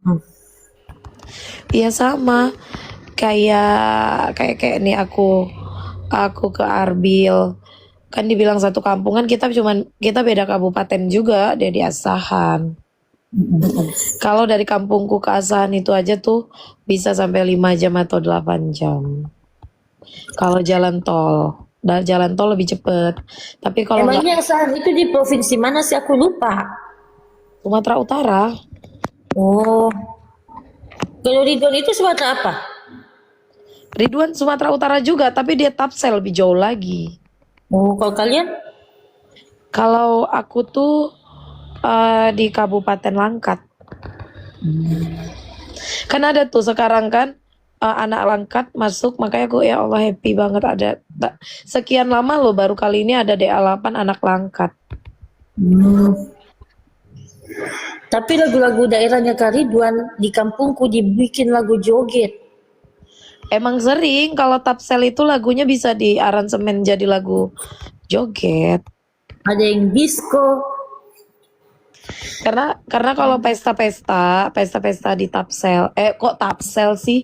Hmm. Iya sama. Kayak nih aku ke Arbil. Kan dibilang satu kampungan kita beda kabupaten juga dari Asahan. Kalau dari kampungku ke Asahan itu aja tuh bisa sampai 5 jam atau 8 jam. Kalau jalan tol. Dan jalan tol lebih cepet. Tapi kalau nggak Emangnya Asahan itu di provinsi mana sih? Aku lupa. Sumatera Utara, Oh, kalau Ridwan itu Sumatera apa? Ridwan Sumatera Utara juga, tapi dia Tapsel lebih jauh lagi. Oh, kalau kalian? Kalau aku tuh di Kabupaten Langkat. Kan ada tuh sekarang kan anak Langkat masuk, makanya aku ya Allah happy banget ada sekian lama loh baru kali ini ada DA8 anak Langkat. Hmm. Tapi lagu-lagu daerahnya Kak Ridwan di kampungku dibikin lagu joget. Emang sering kalau Tapsel itu lagunya bisa di aransemen jadi lagu joget. Ada yang disco. Karena kalau pesta-pesta di Tapsel, kok Tapsel sih?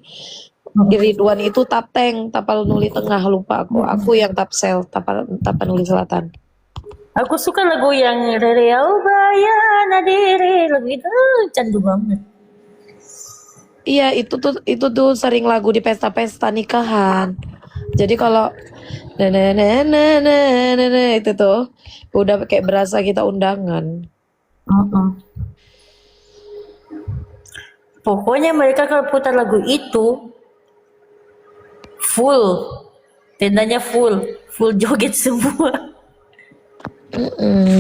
Di Ridwan itu Tapteng, Tapanuli Tengah lupa aku. Aku yang Tapsel, Tapanuli Selatan. Aku suka lagu yang Rereau Bayana Dere, lagu itu candu banget. Iya, itu tuh sering lagu di pesta-pesta nikahan. Jadi kalau na na na na na na na, itu tuh udah kayak berasa kita undangan. Uh-uh. Pokoknya mereka kalau putar lagu itu full, tendanya full joget semua.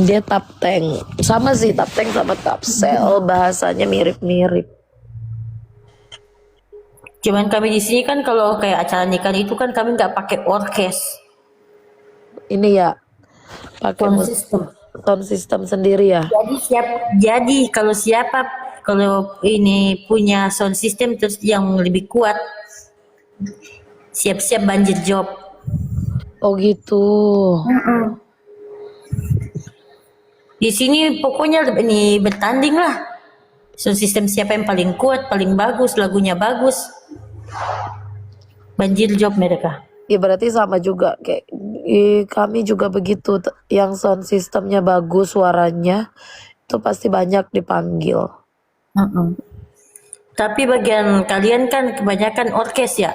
Dia Tapteng. Sama sih Tapteng sama Tapsel, bahasanya mirip-mirip. Cuman kami di sini kan kalau kayak acara nikahan itu kan kami nggak pakai orkes, Ini ya pakai sound system. sound system sendiri ya. Jadi kalau ini punya sound system terus yang lebih kuat, siap-siap banjir job. Oh gitu. Di sini pokoknya ini bertanding lah. Sound system siapa yang paling kuat, paling bagus, lagunya bagus, banjir job mereka. Ya berarti sama juga kayak kami juga begitu. Yang sound systemnya bagus suaranya itu pasti banyak dipanggil. Mm-mm. Tapi bagian kalian kan kebanyakan orkes ya.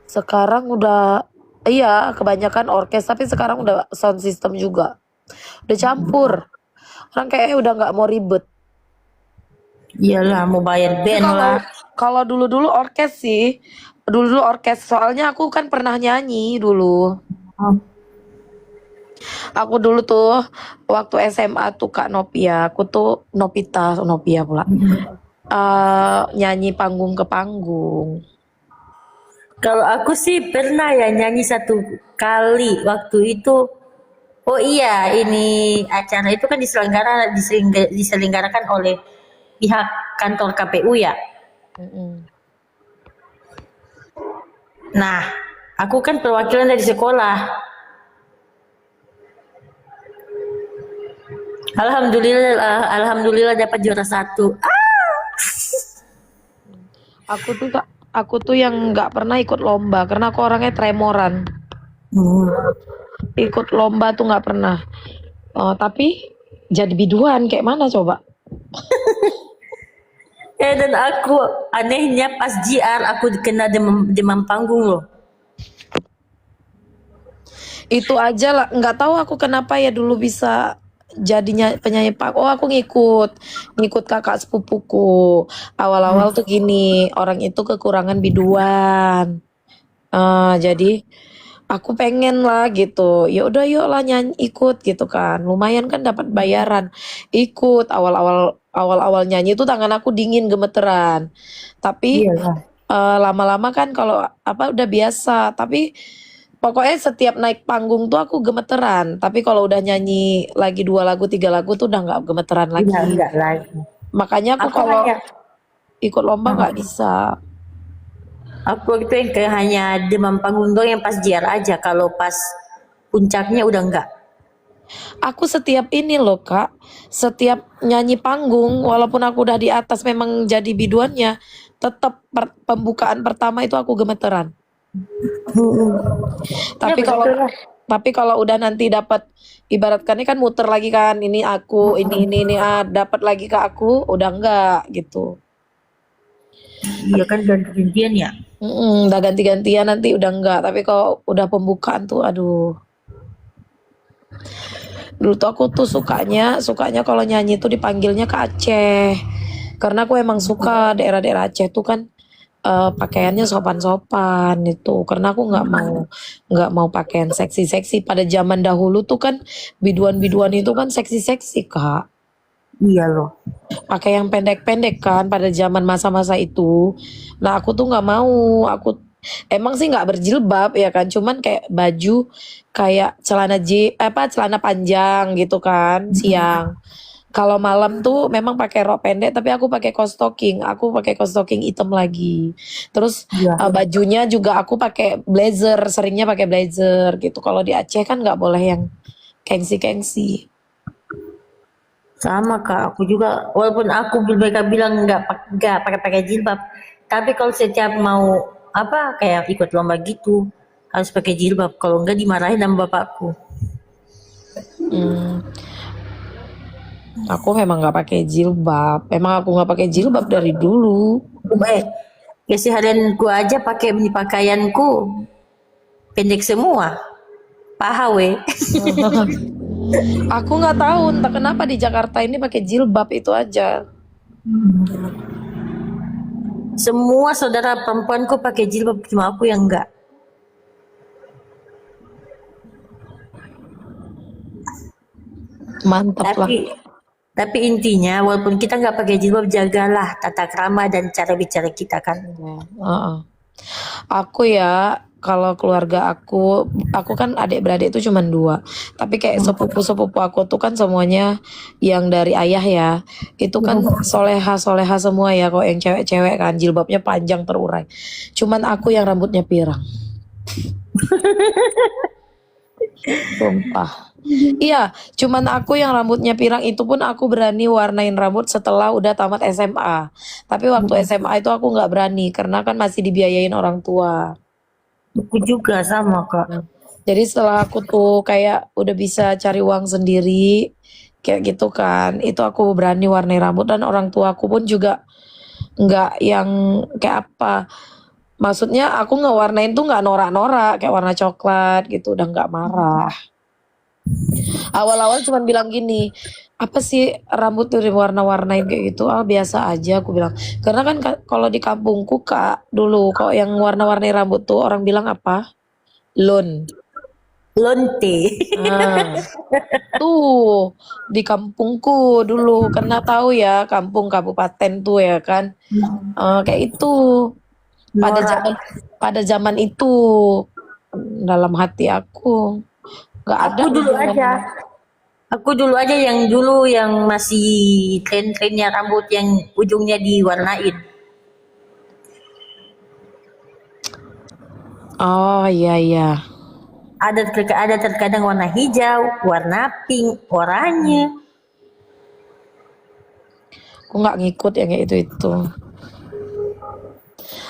Sekarang udah iya kebanyakan orkes tapi sekarang udah sound system juga. Udah campur. Orang kayaknya udah nggak mau ribet. Iyalah mau bayar Tapi band kalau lah. kalau dulu-dulu orkes sih. Dulu-dulu orkes soalnya aku kan pernah nyanyi dulu. Oh, Aku dulu tuh waktu SMA tuh Kak Novia, aku tuh Novia pula. Nyanyi panggung ke panggung. kalau aku sih pernah ya nyanyi satu kali waktu itu. Oh iya, ini acara itu kan diselenggarakan oleh pihak kantor KPU ya. Mm-mm. Nah, aku kan perwakilan dari sekolah. Alhamdulillah dapat juara satu. Aku tuh yang nggak pernah ikut lomba karena aku orangnya tremoran. Ikut lomba tuh nggak pernah. Tapi jadi biduan kayak mana coba? Dan aku anehnya pas JR aku kena demam panggung loh. Itu aja lah, nggak tahu aku kenapa ya dulu bisa jadinya penyanyi pak. Oh aku ngikut kakak sepupuku. Awal-awal tuh gini, orang itu kekurangan biduan. Jadi aku pengen lah gitu. Ya udah yuk lah nyanyi ikut gitu kan. Lumayan kan dapat bayaran. Ikut awal-awal nyanyi itu tangan aku dingin gemeteran. Tapi Iya lah. lama-lama kan kalau apa udah biasa. Tapi pokoknya setiap naik panggung tuh aku gemeteran. Tapi kalau udah nyanyi lagi 2 lagu 3 lagu tuh udah nggak gemeteran Udah lagi. enggak lagi. Makanya aku Aku kalau hanya ikut lomba nggak bisa. aku itu yang kayak hanya demam panggung doang yang pas JR aja. Kalau pas puncaknya udah enggak. Aku setiap ini loh Kak, setiap nyanyi panggung, walaupun aku udah di atas memang jadi biduannya, tetap pembukaan pertama itu aku gemeteran. Mm-mm. Ya Tapi kalau begitulah. tapi kalau udah nanti dapat ibaratkan ini kan muter lagi kan, ini aku, ini dapat lagi ke aku, udah enggak gitu. Iya kan ganti-gantian ya. Udah ganti-gantian nanti udah enggak. Tapi kalau udah pembukaan tuh, aduh. Dulu tuh aku tuh sukanya kalau nyanyi tuh dipanggilnya ke Aceh. Karena aku emang suka daerah-daerah Aceh tuh kan pakaiannya sopan-sopan itu. Karena aku nggak mau pakaian seksi-seksi. Pada zaman dahulu tuh kan biduan-biduan itu kan seksi-seksi Kak. Iya loh. Pakai yang pendek-pendek kan pada zaman masa-masa itu. Nah aku tuh nggak mau. Aku emang sih nggak berjilbab ya kan. Cuman kayak baju kayak celana panjang gitu kan siang. Kalau malam tuh memang pakai rok pendek tapi aku pakai kaos stocking. Aku pakai kaos stocking hitam lagi. Terus Iya. bajunya juga aku pakai blazer, seringnya pakai blazer gitu. Kalau di Aceh kan nggak boleh yang gengsi-gengsi. Sama Kak, aku juga walaupun aku mereka bilang nggak pakai jilbab, tapi kalau setiap mau apa kayak ikut lomba gitu harus pakai jilbab. Kalau enggak dimarahin sama bapakku. Hmm, aku memang nggak pakai jilbab. Emang aku nggak pakai jilbab dari dulu. Keseharianku aja pakai ini pakaianku pendek semua. Paha weh. Aku nggak tahu entah kenapa di Jakarta ini pakai jilbab itu aja. Semua saudara perempuanku pakai jilbab, cuma aku yang enggak. Mantap lah. Tapi intinya walaupun kita nggak pakai jilbab, jagalah tata krama dan cara bicara kita kan. Heeh. Aku ya kalau keluarga aku kan adik-beradik itu cuma dua. Tapi kayak sepupu-sepupu aku tuh kan semuanya yang dari ayah ya. Itu kan soleha-soleha semua ya. Kok yang cewek-cewek kan jilbabnya panjang terurai. Cuman aku yang rambutnya pirang. Sumpah. Iya, cuman aku yang rambutnya pirang itu pun aku berani warnain rambut setelah udah tamat SMA. Tapi waktu SMA itu aku nggak berani karena kan masih dibiayain orang tua. Aku juga sama kak. Jadi setelah aku tuh kayak udah bisa cari uang sendiri, kayak gitu kan, itu aku berani warnai rambut dan orang tua aku pun juga nggak yang kayak apa. Maksudnya aku ngewarnain tuh nggak norak-norak kayak warna coklat gitu, udah nggak marah. Awal-awal cuman bilang gini, apa sih rambut tuh diwarna-warnain kayak gitu? Ah biasa aja aku bilang. Karena kan kalau di kampungku Kak, dulu kok yang warna-warni rambut tuh orang bilang apa? Lon. Lonte. Nah, tuh di kampungku dulu kena tahu ya kampung kabupaten tuh ya kan. Kayak itu pada Norak. zaman pada zaman itu dalam hati aku nggak ada Aku dulu aja. hubungannya. Aku dulu aja yang dulu yang masih tren-trennya rambut yang ujungnya diwarnain. Oh iya iya. Ada terkadang warna hijau, warna pink, oranye. Aku nggak ngikut yang kayak itu.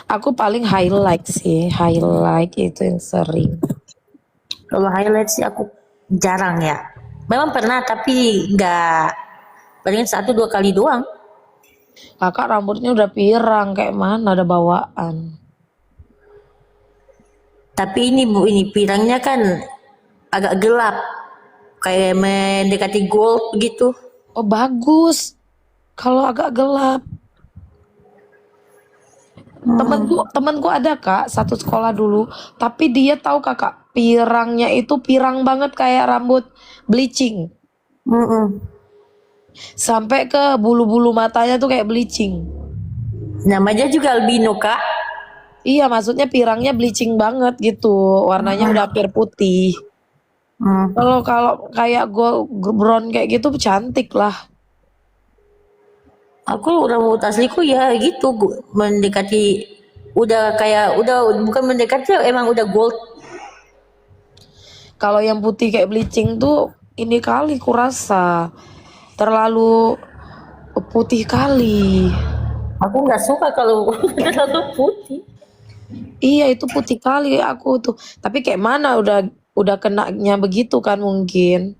Aku paling highlight sih, highlight itu yang sering. Kalau highlight sih aku jarang ya. Memang pernah tapi nggak paling 1-2 kali doang. Kakak rambutnya udah pirang kayak mana ada bawaan. Tapi ini bu, ini pirangnya kan agak gelap, kayak mendekati gold gitu. Oh bagus. Kalau agak gelap. Temanku ada kak satu sekolah dulu, tapi dia tahu kakak pirangnya itu pirang banget kayak rambut bleaching, Mm-mm. sampai ke bulu-bulu matanya tuh kayak bleaching. Namanya juga albino kak. Iya maksudnya pirangnya bleaching banget gitu, warnanya udah hampir putih. Hmm. Kalau kalau kayak gold brown kayak gitu cantik lah. Aku rambut asliku ya gitu, mendekati udah kayak udah bukan mendekati emang udah gold. Kalau yang putih kayak bleaching tuh ini kali kurasa terlalu putih kali. Aku nggak suka kalau terlalu putih. Iya itu putih kali aku tuh. Tapi kayak mana udah kenanya begitu kan mungkin.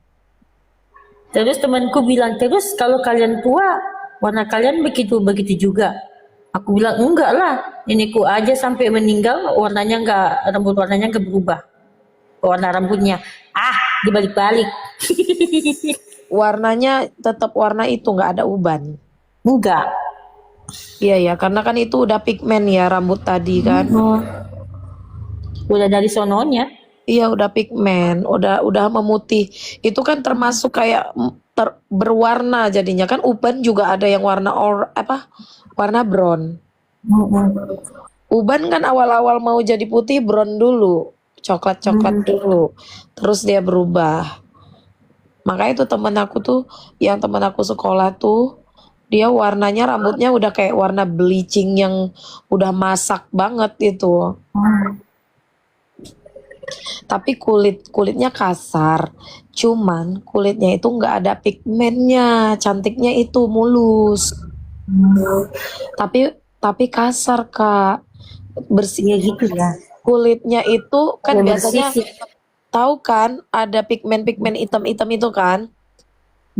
Terus temanku bilang, terus kalau kalian tua, warna kalian begitu begitu juga. Aku bilang enggak lah, nenekku aja sampai meninggal warnanya enggak, rambut warnanya enggak berubah. Warna rambutnya, dibalik-balik. Warnanya tetap warna itu nggak ada uban. Enggak. Iya ya, karena kan itu udah pigmen ya rambut tadi kan. Udah dari sononya. Iya udah pigmen, udah memutih. Itu kan termasuk kayak berwarna jadinya kan uban juga ada yang warna warna brown. Uban kan awal-awal mau jadi putih brown dulu, coklat-coklat dulu, terus dia berubah. Makanya itu temen aku tuh, yang temen aku sekolah tuh, dia warnanya rambutnya udah kayak warna bleaching yang udah masak banget itu. Tapi kulitnya kasar, cuman kulitnya itu nggak ada pigmennya, cantiknya itu mulus. Tapi kasar kak, bersih. Iya gitu ya. Kulitnya itu kan Kalau biasanya bersih sih. tahu kan ada pigmen-pigmen hitam-hitam itu kan?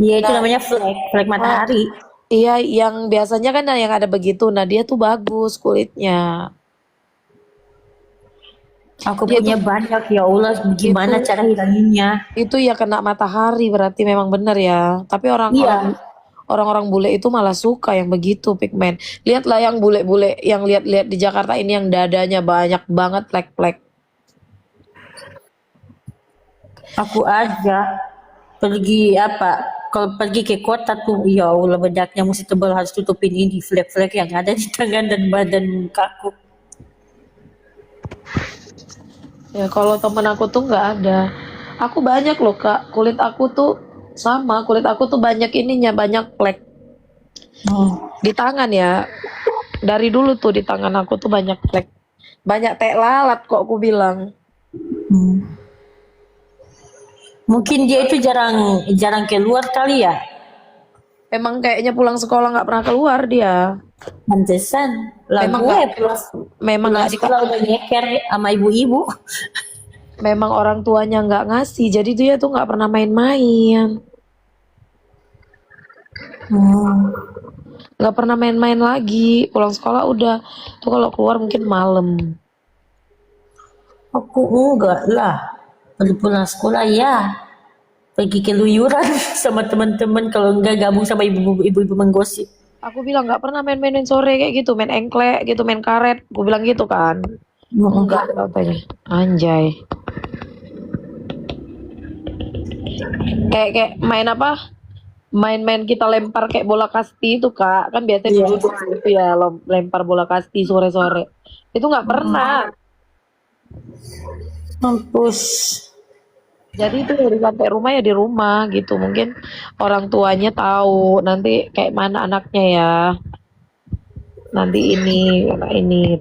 Iya itu Nah, namanya flek, flek ah, matahari. iya yang biasanya kan yang ada begitu. Nah dia tuh bagus kulitnya. Aku Dia punya tuh banyak ya Allah, itu gimana cara hilanginnya? itu ya kena matahari berarti memang benar ya. Tapi orang-orang Iya, orang-orang bule itu malah suka yang begitu pigmen. Lihatlah yang bule-bule yang lihat-lihat di Jakarta ini yang dadanya banyak banget plek-plek. aku aja pergi kalau pergi ke kota tuh ya Allah bedaknya mesti tebal harus tutupin ini flek-flek yang ada di tangan dan badan mukaku. Ya kalau temen aku tuh nggak ada. Aku banyak loh kak. Kulit aku tuh banyak ininya, banyak plek di tangan ya. Dari dulu tuh di tangan aku tuh banyak plek. Banyak teh lalat kok aku bilang. Mungkin dia itu jarang jarang keluar kali ya. Emang kayaknya pulang sekolah nggak pernah keluar dia. Pantesan lah Memang gue nggak, pulang, memang pulang nggak di, sekolah udah nyeker sama ibu-ibu. memang orang tuanya nggak ngasih. Jadi dia tuh nggak pernah main-main. Nggak pernah main-main lagi. Pulang sekolah udah tuh kalau keluar mungkin malam. Aku enggak lah. Pergi pulang sekolah ya pergi keluyuran sama teman-teman, kalau enggak gabung sama ibu-ibu menggosip. Aku bilang nggak pernah main-main sore kayak gitu, main engklek gitu, main karet. Aku bilang gitu kan. Enggak katanya. Anjay. Kayak main apa? Main-main kita lempar kayak bola kasti itu kak. Kan biasanya Iya. dulu itu ya lempar bola kasti sore-sore. Itu nggak pernah. Mampus. Jadi itu dari sampai rumah ya di rumah gitu. Mungkin orang tuanya tahu nanti kayak mana anaknya ya. Nanti ini, ini.